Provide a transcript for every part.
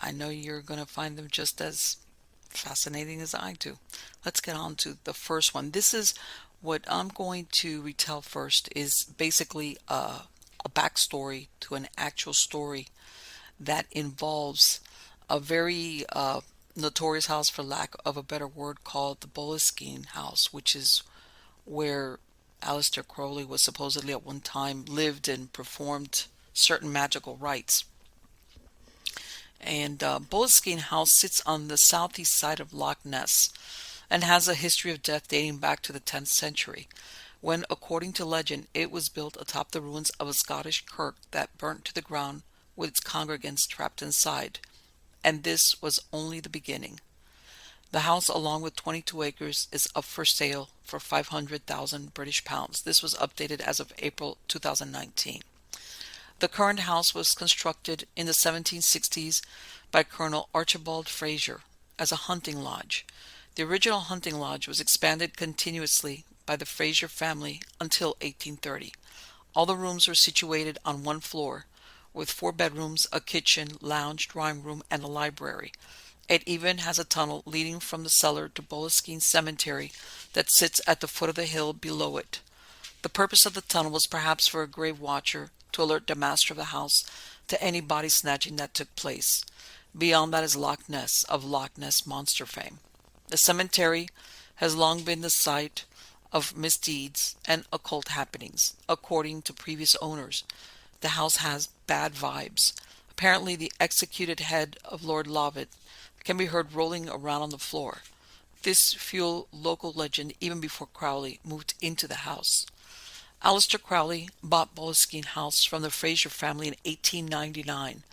I know you're going to find them just as fascinating as I do. Let's get on to the first one. This is what I'm going to retell first is basically a backstory to an actual story that involves a very notorious house, for lack of a better word, called the Boleskine house, which is where Aleister Crowley was supposedly at one time lived and performed certain magical rites. And Boleskine House sits on the southeast side of Loch Ness and has a history of death dating back to the 10th century, when, according to legend, it was built atop the ruins of a Scottish kirk that burnt to the ground with its congregants trapped inside. And this was only the beginning. The house, along with 22 acres, is up for sale for 500,000 British pounds. This was updated as of April 2019. The current house was constructed in the 1760s by Colonel Archibald Fraser as a hunting lodge. The original hunting lodge was expanded continuously by the Fraser family until 1830. All the rooms were situated on one floor, with 4 bedrooms, a kitchen, lounge, drawing room, and a library. It even has a tunnel leading from the cellar to Boleskine Cemetery that sits at the foot of the hill below it. The purpose of the tunnel was perhaps for a grave watcher to alert the master of the house to any body snatching that took place. Beyond that is Loch Ness, of Loch Ness Monster fame. The cemetery has long been the site of misdeeds and occult happenings, according to previous owners. The house has bad vibes. Apparently, the executed head of Lord Lovat can be heard rolling around on the floor. This fueled local legend even before Crowley moved into the house. Aleister Crowley bought Boleskine House from the Fraser family in 1899.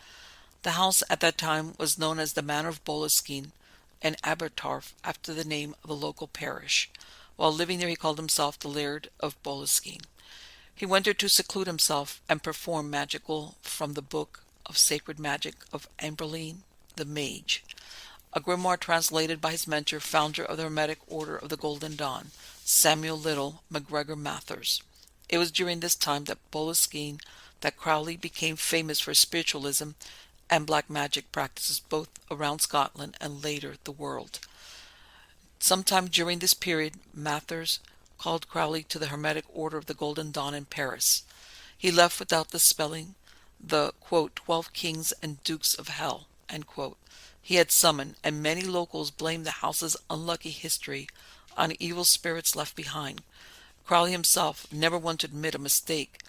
The house at that time was known as the Manor of Boleskine and Abertarf, after the name of the local parish. While living there, he called himself the Laird of Boleskine. He went there to seclude himself and perform magical from the Book of Sacred Magic of Amberline the Mage, a grimoire translated by his mentor, founder of the Hermetic Order of the Golden Dawn, Samuel Little MacGregor Mathers. It was during this time that Boleskine that Crowley became famous for spiritualism and black magic practices both around Scotland and later the world. Sometime during this period, Mathers called Crowley to the Hermetic Order of the Golden Dawn in Paris. He left without dispelling the, quote, 12 kings and dukes of hell, end quote, he had summoned, and many locals blamed the house's unlucky history on evil spirits left behind. Crowley himself, never one to admit a mistake,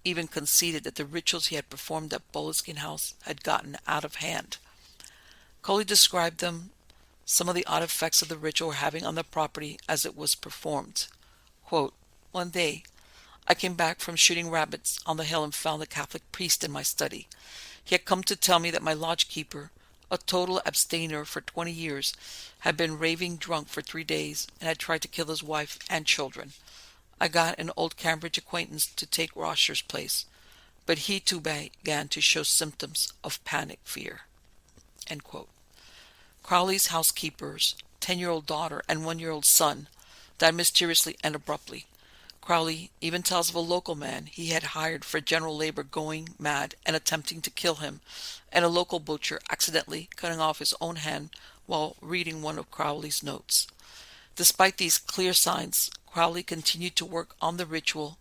even conceded that the rituals he had performed at Boleskine House had gotten out of hand. Crowley described some of the odd effects of the ritual were having on the property as it was performed. Quote, one day, I came back from shooting rabbits on the hill and found a Catholic priest in my study. He had come to tell me that my lodge keeper, a total abstainer for 20 years, had been raving drunk for 3 days and had tried to kill his wife and children. I got an old Cambridge acquaintance to take Rosher's place, but he too began to show symptoms of panic fear. End quote. Crowley's housekeeper's 10-year-old daughter and 1-year-old son died mysteriously and abruptly. Crowley even tells of a local man he had hired for general labor going mad and attempting to kill him, and a local butcher accidentally cutting off his own hand while reading one of Crowley's notes. Despite these clear signs, Crowley continued to work on the ritual,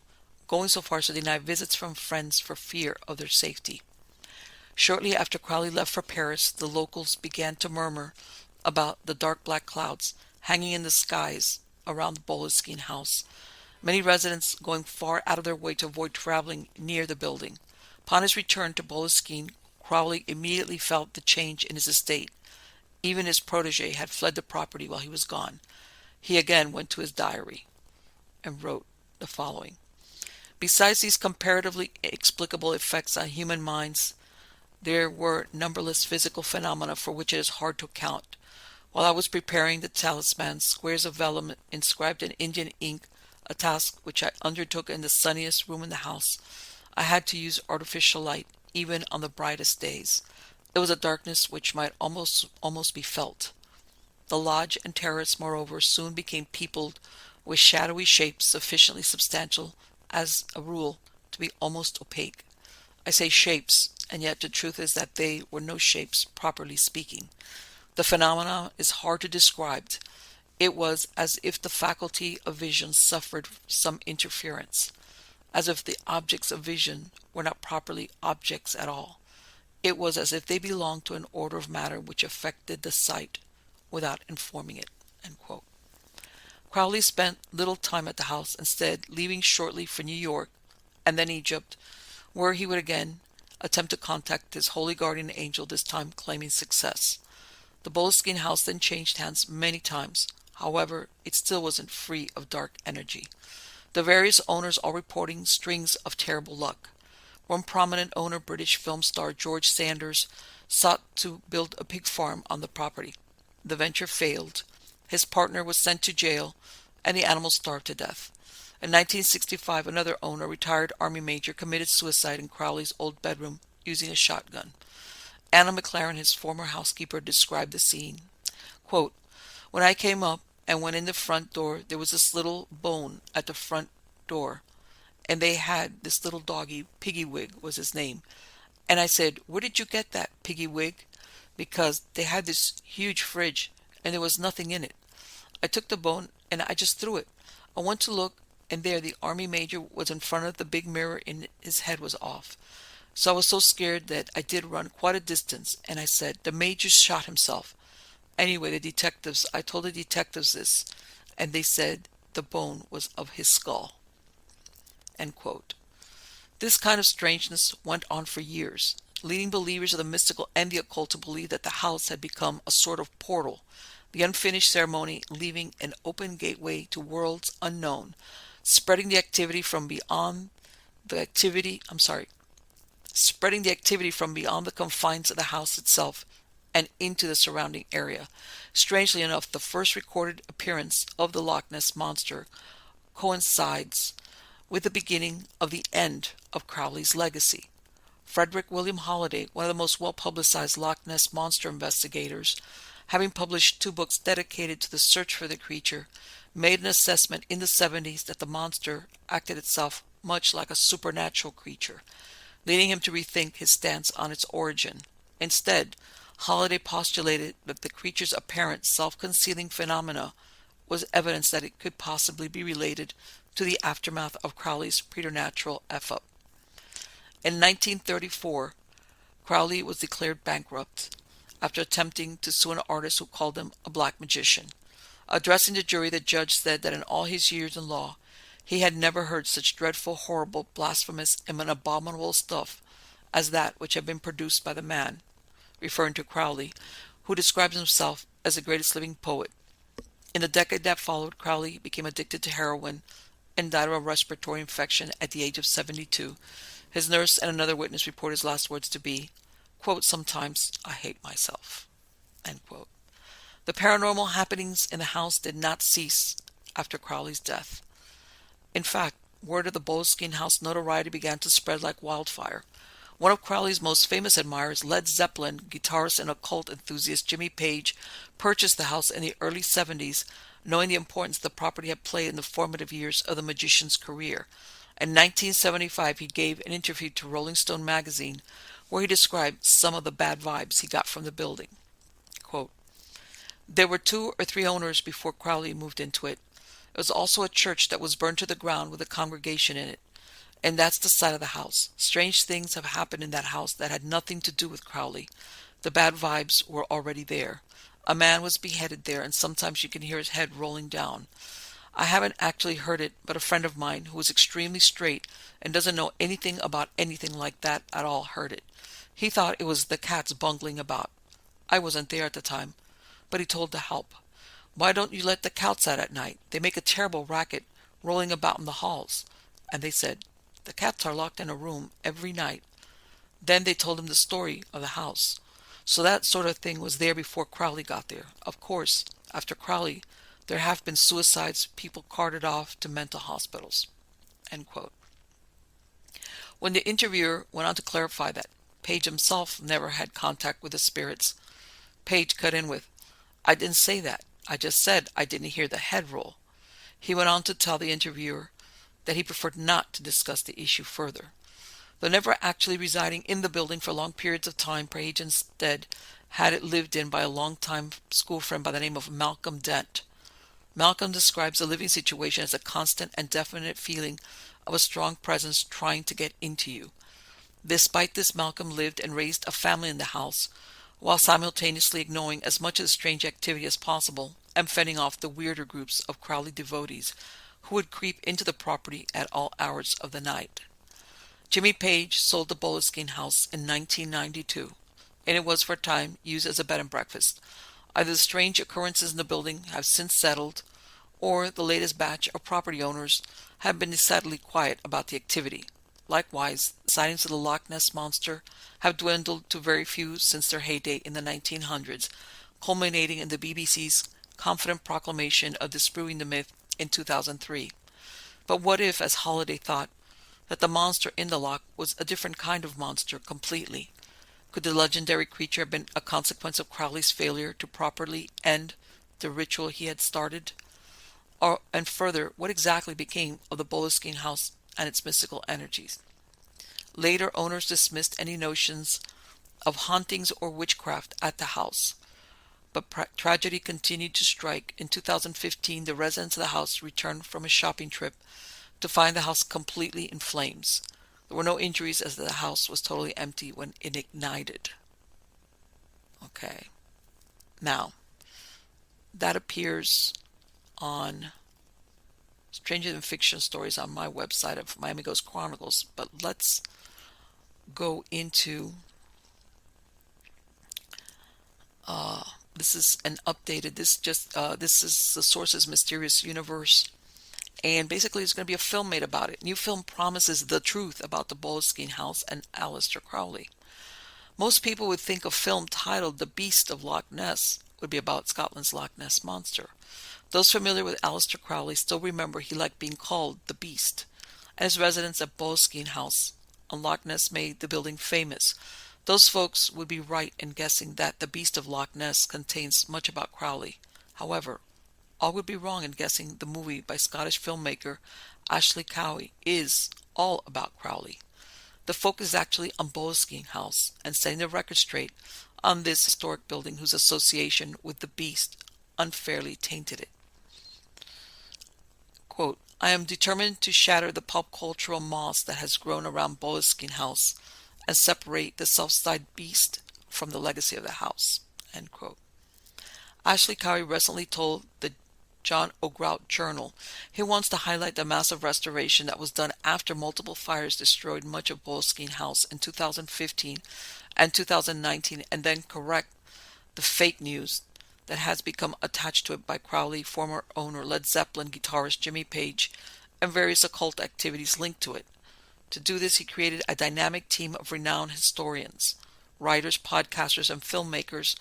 going so far as to deny visits from friends for fear of their safety. Shortly after Crowley left for Paris, the locals began to murmur about the dark black clouds hanging in the skies around the Boleskine House, many residents going far out of their way to avoid traveling near the building. Upon his return to Boleskine, Crowley immediately felt the change in his estate. Even his protege had fled the property while he was gone. He again went to his diary and wrote the following. Besides these comparatively explicable effects on human minds, there were numberless physical phenomena for which it is hard to account. While I was preparing the talisman, squares of vellum inscribed in Indian ink, a task which I undertook in the sunniest room in the house, I had to use artificial light, even on the brightest days. It was a darkness which might almost be felt. The lodge and terrace, moreover, soon became peopled with shadowy shapes sufficiently substantial, as a rule, to be almost opaque. I say shapes, and yet the truth is that they were no shapes, properly speaking. The phenomena is hard to describe. It was as if the faculty of vision suffered some interference, as if the objects of vision were not properly objects at all. It was as if they belonged to an order of matter which affected the sight without informing it." End quote. Crowley spent little time at the house, instead leaving shortly for New York and then Egypt, where he would again attempt to contact his holy guardian angel, this time claiming success. The Boleskine house then changed hands many times. However, it still wasn't free of dark energy. The various owners all reporting strings of terrible luck. One prominent owner, British film star George Sanders, sought to build a pig farm on the property. The venture failed. His partner was sent to jail, and the animals starved to death. In 1965, another owner, retired Army major, committed suicide in Crowley's old bedroom using a shotgun. Anna McLaren, his former housekeeper, described the scene. Quote, "When I came up and went in the front door, there was this little bone at the front door, and they had this little doggy, Piggywig was his name. And I said, 'Where did you get that, Piggywig?' Because they had this huge fridge, and there was nothing in it. I took the bone, and I just threw it. I went to look, and there the Army major was in front of the big mirror, and his head was off. So I was so scared that I did run quite a distance, and I said, 'The major shot himself.' Anyway, I told the detectives this, and they said the bone was of his skull." End quote. This kind of strangeness went on for years, leading believers of the mystical and the occult to believe that the house had become a sort of portal, the unfinished ceremony leaving an open gateway to worlds unknown, spreading the activity from beyond the confines of the house itself and into the surrounding area. Strangely enough, the first recorded appearance of the Loch Ness Monster coincides with the beginning of the end of Crowley's legacy. Frederick William Holliday, one of the most well-publicized Loch Ness Monster investigators, having published 2 books dedicated to the search for the creature, made an assessment in the 70s that the monster acted itself much like a supernatural creature, leading him to rethink his stance on its origin. Instead, Holliday postulated that the creature's apparent self-concealing phenomena was evidence that it could possibly be related to the aftermath of Crowley's preternatural F-up. In 1934, Crowley was declared bankrupt after attempting to sue an artist who called him a black magician. Addressing the jury, the judge said that in all his years in law, he had never heard such dreadful, horrible, blasphemous, and abominable stuff as that which had been produced by the man, referring to Crowley, who describes himself as the greatest living poet. In the decade that followed, Crowley became addicted to heroin and died of a respiratory infection at the age of 72. His nurse and another witness report his last words to be, quote, "Sometimes I hate myself." End quote. The paranormal happenings in the house did not cease after Crowley's death. In fact, word of the Boleskine house notoriety began to spread like wildfire. One of Crowley's most famous admirers, Led Zeppelin guitarist and occult enthusiast Jimmy Page, purchased the house in the early 70s, knowing the importance the property had played in the formative years of the magician's career. In 1975, he gave an interview to Rolling Stone magazine where he described some of the bad vibes he got from the building. Quote, "There were 2 or 3 owners before Crowley moved into it. It was also a church that was burned to the ground with a congregation in it. And that's the side of the house. Strange things have happened in that house that had nothing to do with Crowley. The bad vibes were already there. A man was beheaded there, and sometimes you can hear his head rolling down. I haven't actually heard it, but a friend of mine who is extremely straight and doesn't know anything about anything like that at all heard it. He thought it was the cats bungling about. I wasn't there at the time, but he told the help, 'Why don't you let the cats out at night? They make a terrible racket, rolling about in the halls.' And they said, 'The cats are locked in a room every night.' Then they told him the story of the house. So that sort of thing was there before Crowley got there. Of course, after Crowley, there have been suicides, people carted off to mental hospitals." End quote. When the interviewer went on to clarify that Page himself never had contact with the spirits, Page cut in with, "I didn't say that. I just said I didn't hear the head roll." He went on to tell the interviewer that he preferred not to discuss the issue further. Though never actually residing in the building for long periods of time, Page instead had it lived in by a longtime school friend by the name of Malcolm Dent. Malcolm describes the living situation as a constant and definite feeling of a strong presence trying to get into you. Despite this, Malcolm lived and raised a family in the house, while simultaneously ignoring as much of the strange activity as possible and fending off the weirder groups of Crowley devotees who would creep into the property at all hours of the night. Jimmy Page sold the Boleskine house in 1992, and it was for a time used as a bed and breakfast. Either the strange occurrences in the building have since settled, or the latest batch of property owners have been decidedly quiet about the activity. Likewise, sightings of the Loch Ness Monster have dwindled to very few since their heyday in the 1900s, culminating in the BBC's confident proclamation of disproving the myth in 2003. But what if, as Holliday thought, that the monster in the loch was a different kind of monster completely? Could the legendary creature have been a consequence of Crowley's failure to properly end the ritual he had started? And further, what exactly became of the Boleskine house and its mystical energies? Later owners dismissed any notions of hauntings or witchcraft at the house, but tragedy continued to strike. In 2015, the residents of the house returned from a shopping trip to find the house completely in flames. There were no injuries as the house was totally empty when it ignited. Okay. Now, that appears on Stranger Than Fiction stories on my website of Miami Ghost Chronicles, but let's go into this is an updated, this is the source's Mysterious Universe. And basically, there's going to be a film made about it. New film promises the truth about the Boleskine house and Aleister Crowley. Most people would think a film titled The Beast of Loch Ness would be about Scotland's Loch Ness Monster. Those familiar with Aleister Crowley still remember he liked being called the Beast, and his residence at Boleskine House on Loch Ness made the building famous. Those folks would be right in guessing that The Beast of Loch Ness contains much about Crowley. However, all would be wrong in guessing the movie by Scottish filmmaker Ashley Cowie is all about Crowley. The focus is actually on Boleskine House and setting the record straight on this historic building whose association with the beast unfairly tainted it. Quote, I am determined to shatter the pop cultural moss that has grown around Boleskine House and separate the self-styled beast from the legacy of the house. End quote. Ashley Cowie recently told the John O'Grout Journal he wants to highlight the massive restoration that was done after multiple fires destroyed much of Boleskine House in 2015 and 2019, and then correct the fake news that has become attached to it by Crowley, former owner Led Zeppelin guitarist Jimmy Page, and various occult activities linked to it. To do this, he created a dynamic team of renowned historians, writers, podcasters, and filmmakers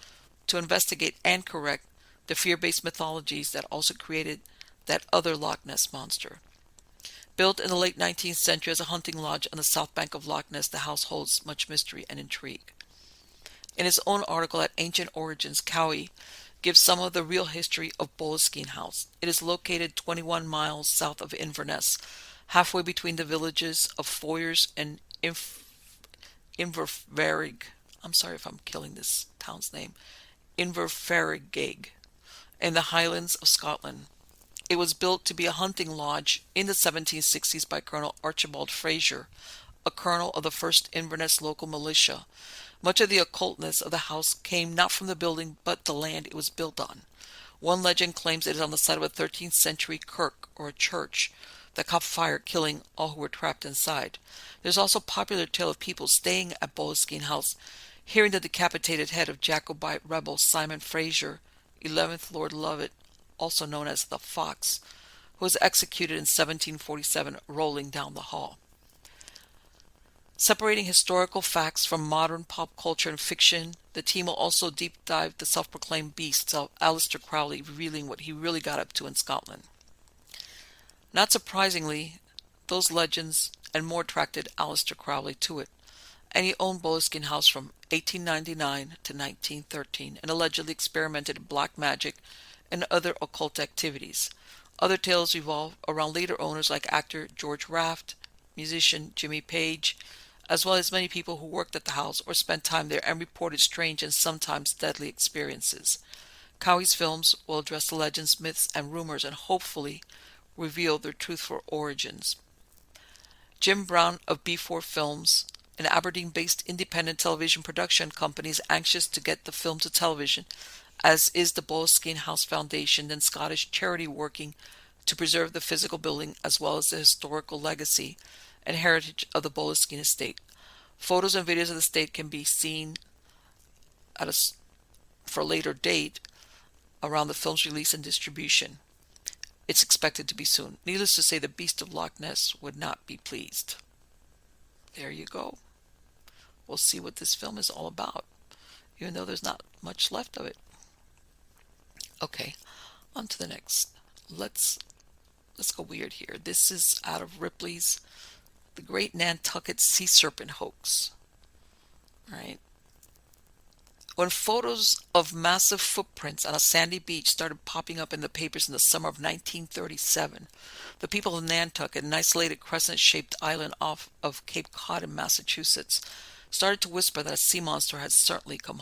to investigate and correct the fear-based mythologies that also created that other Loch Ness monster. Built in the late 19th century as a hunting lodge on the south bank of Loch Ness, the house holds much mystery and intrigue. In his own article at Ancient Origins, Cowie gives some of the real history of Boleskine House. It is located 21 miles south of Inverness, halfway between the villages of Foyers and Inverferrig. I'm sorry if I'm killing this town's name. Inverferrig, in the Highlands of Scotland. It was built to be a hunting lodge in the 1760s by Colonel Archibald Fraser, a colonel of the 1st Inverness local militia. Much of the occultness of the house came not from the building but the land it was built on. One legend claims it is on the site of a 13th century kirk or a church that caught fire, killing all who were trapped inside. There's also a popular tale of people staying at Boleskine House hearing the decapitated head of Jacobite rebel Simon Fraser, 11th Lord Lovat, also known as the Fox, who was executed in 1747, rolling down the hall. Separating historical facts from modern pop culture and fiction, the team will also deep dive the self-proclaimed beast of Aleister Crowley, revealing what he really got up to in Scotland. Not surprisingly, those legends and more attracted Aleister Crowley to it, and he owned Boleskine House from 1899 to 1913 and allegedly experimented in black magic and other occult activities. Other tales revolve around later owners like actor George Raft, musician Jimmy Page, as well as many people who worked at the house or spent time there and reported strange and sometimes deadly experiences. Cowie's films will address the legends, myths, and rumors and hopefully reveal their truthful origins. Jim Brown of B4 Films, an Aberdeen-based independent television production company, is anxious to get the film to television, as is the Boleskine House Foundation, and Scottish charity working to preserve the physical building as well as the historical legacy and heritage of the Boleskine estate. Photos and videos of the estate can be seen for a later date around the film's release and distribution. It's expected to be soon. Needless to say, the Beast of Loch Ness would not be pleased. There you go. We'll see what this film is all about, even though there's not much left of it. Okay, on to the next. Let's go weird here. This is out of Ripley's The Great Nantucket Sea Serpent Hoax. All right. When photos of massive footprints on a sandy beach started popping up in the papers in the summer of 1937, the people of Nantucket, an isolated crescent-shaped island off of Cape Cod in Massachusetts, started to whisper that a sea monster had certainly come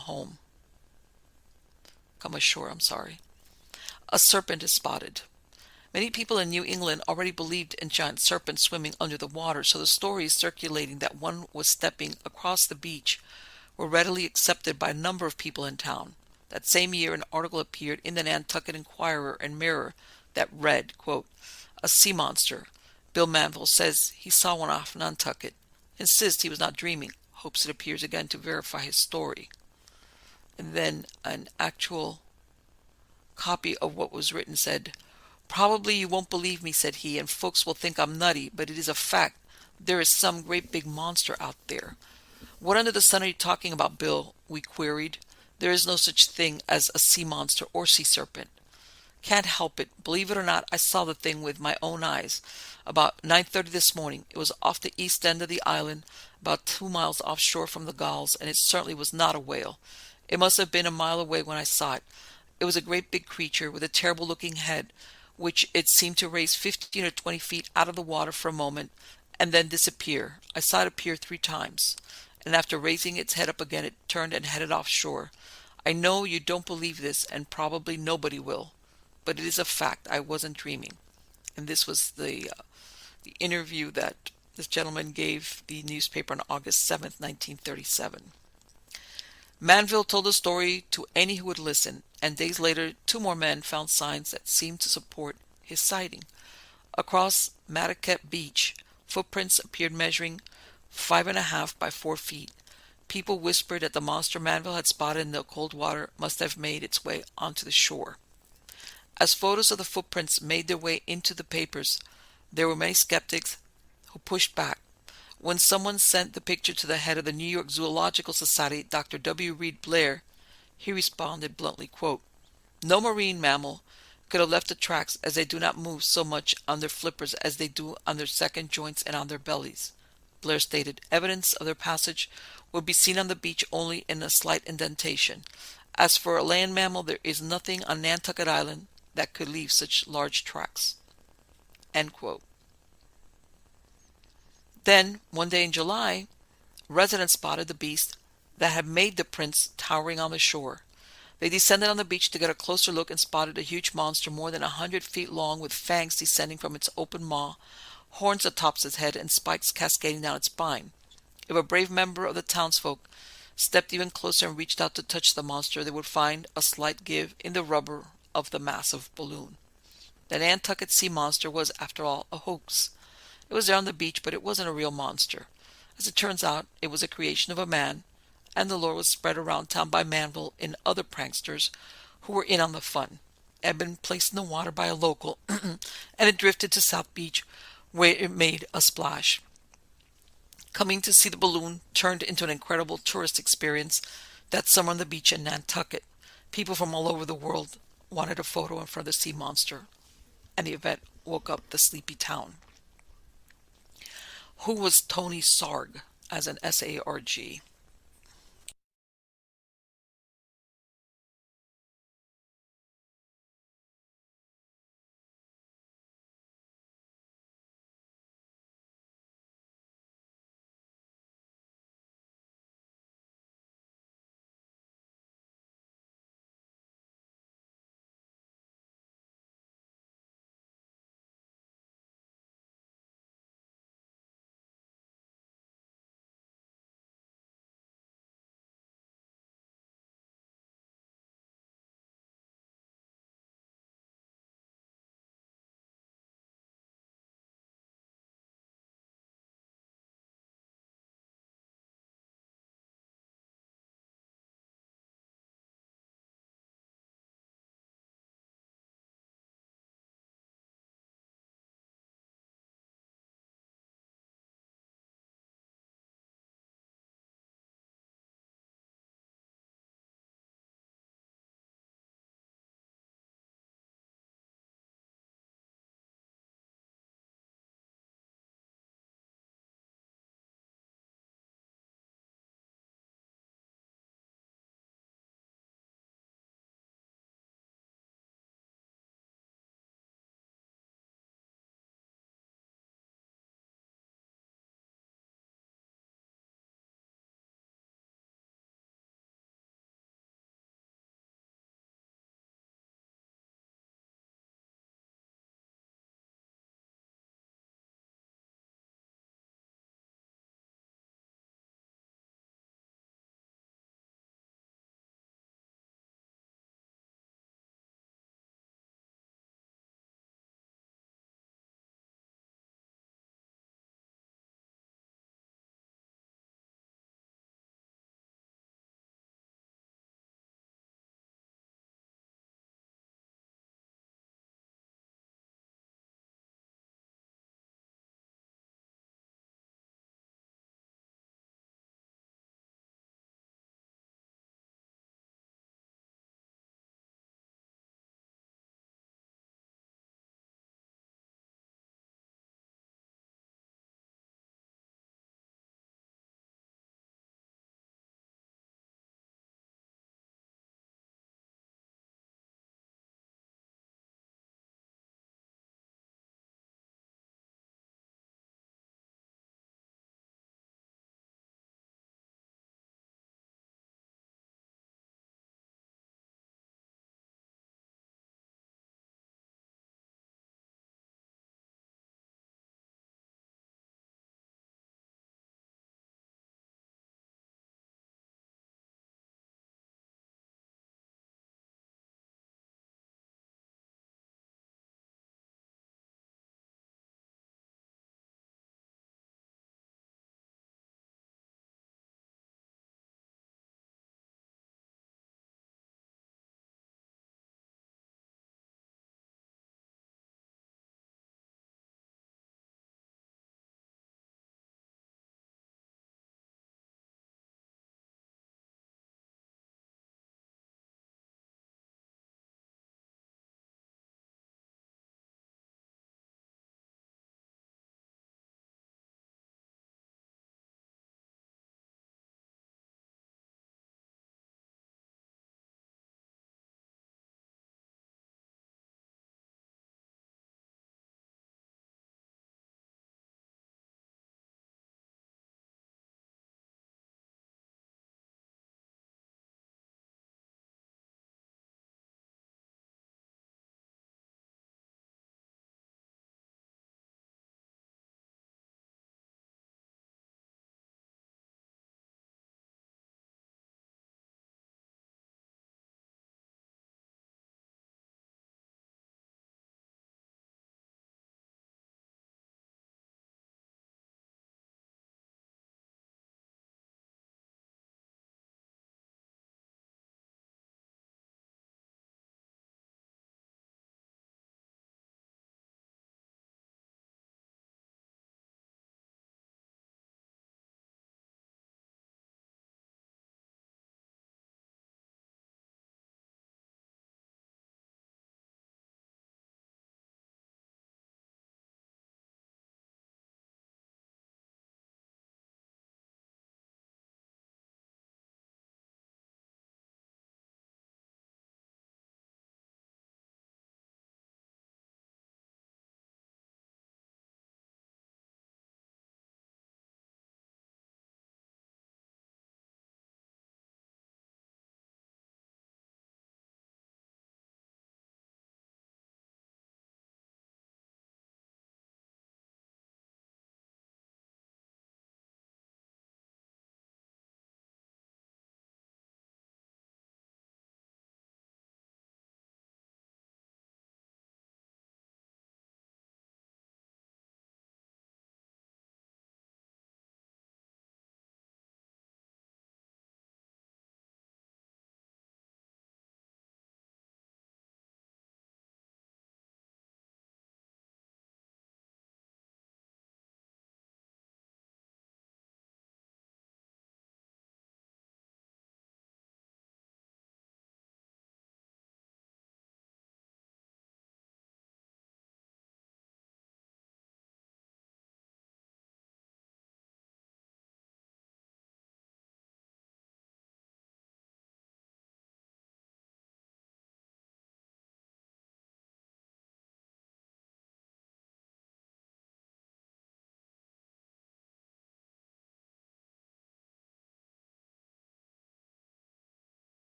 ashore. A serpent is spotted. Many people in New England already believed in giant serpents swimming under the water, so the stories circulating that one was stepping across the beach were readily accepted by a number of people in town. That same year, an article appeared in the Nantucket Enquirer and Mirror that read, quote, "A sea monster. Bill Manville says he saw one off Nantucket. Insists he was not dreaming. Hopes it appears again to verify his story." And then an actual copy of what was written said, "Probably you won't believe me," said he, "and folks will think I'm nutty, but it is a fact. There is some great big monster out there." "What under the sun are you talking about, Bill?" we queried. "There is no such thing as a sea monster or sea serpent." "Can't help it. Believe it or not, I saw the thing with my own eyes. About 9:30 this morning. It was off the east end of the island, about 2 miles offshore from the Galls, and it certainly was not a whale. It must have been a mile away when I saw it. It was a great big creature with a terrible-looking head, which it seemed to raise 15 or 20 feet out of the water for a moment, and then disappear. I saw it appear 3 times. And after raising its head up again, it turned and headed offshore. I know you don't believe this, and probably nobody will, but it is a fact. I wasn't dreaming." And this was the interview that this gentleman gave the newspaper on August 7th, 1937. Manville told the story to any who would listen, and days later 2 more men found signs that seemed to support his sighting. Across Nantucket Beach, footprints appeared measuring 5.5 by 4 feet. People whispered that the monster Manville had spotted in the cold water must have made its way onto the shore. As photos of the footprints made their way into the papers, there were many skeptics who pushed back. When someone sent the picture to the head of the New York Zoological Society, Dr. W. Reed Blair, he responded bluntly, quote, "No marine mammal could have left the tracks, as they do not move so much on their flippers as they do on their second joints and on their bellies." Blair stated, "Evidence of their passage would be seen on the beach only in a slight indentation. As for a land mammal, there is nothing on Nantucket Island that could leave such large tracks." End quote. Then, one day in July, residents spotted the beast that had made the prints towering on the shore. They descended on the beach to get a closer look and spotted a huge monster more than 100 feet long, with fangs descending from its open maw, horns atop its head, and spikes cascading down its spine. If a brave member of the townsfolk stepped even closer and reached out to touch the monster, they would find a slight give in the rubber of the massive balloon. The Nantucket sea monster was, after all, a hoax. It was there on the beach, but it wasn't a real monster. As it turns out, it was a creation of a man, and the lore was spread around town by Manville and other pranksters who were in on the fun. It had been placed in the water by a local, and it drifted to South Beach, where it made a splash. Coming to see the balloon turned into an incredible tourist experience that summer on the beach in Nantucket. People from all over the world wanted a photo in front of the sea monster, and the event woke up the sleepy town. Who was Tony Sarg as an SARG?